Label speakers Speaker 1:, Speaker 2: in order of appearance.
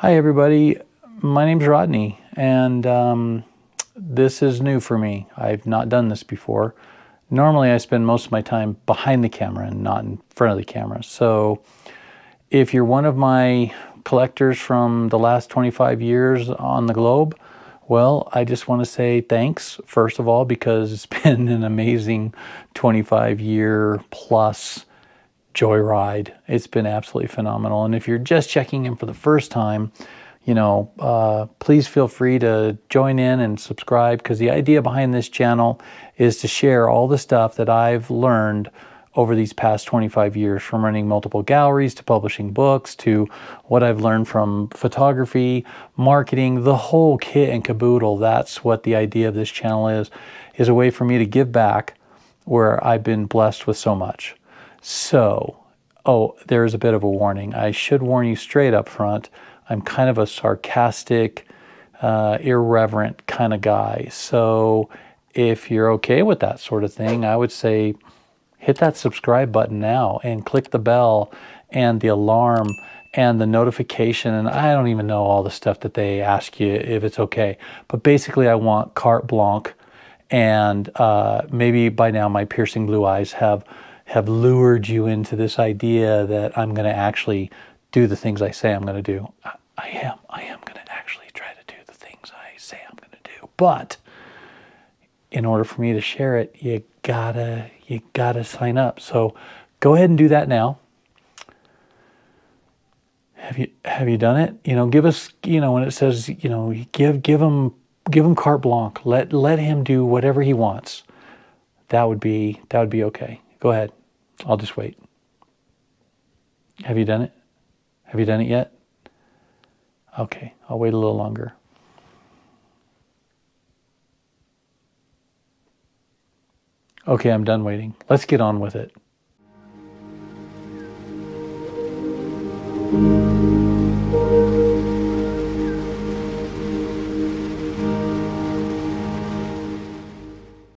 Speaker 1: Hi everybody, my name's Rodney, and this is new for me. I've not done this before. Normally I spend most of my time behind the camera and not in front of the camera. So if you're one of my collectors from the last 25 years on the globe, well, I just want to say thanks, first of all, because it's been an amazing 25-year plus joyride. It's been absolutely phenomenal. And if you're just checking in for the first time, please feel free to join in and subscribe, because the idea behind this channel is to share all the stuff that I've learned over these past 25 years, from running multiple galleries to publishing books to what I've learned from photography, marketing, the whole kit and caboodle. That's what the idea of this channel is a way for me to give back where I've been blessed with so much. So, there's a bit of a warning. I should warn you straight up front. I'm kind of a sarcastic, irreverent kind of guy. So if you're okay with that sort of thing, I would say hit that subscribe button now and click the bell and the alarm and the notification. And I don't even know all the stuff that they ask you if it's okay. But basically I want carte blanche, and maybe by now my piercing blue eyes have lured you into this idea that I'm going to actually do the things I say I'm going to do. I am going to actually try to do the things I say I'm going to do. But in order for me to share it, you gotta sign up. So go ahead and do that now. Have you done it? Give us, when it says, give him carte blanche. Let him do whatever he wants. That would be okay. Go ahead. I'll just wait. Have you done it? Have you done it yet? Okay, I'll wait a little longer. Okay, I'm done waiting. Let's get on with it.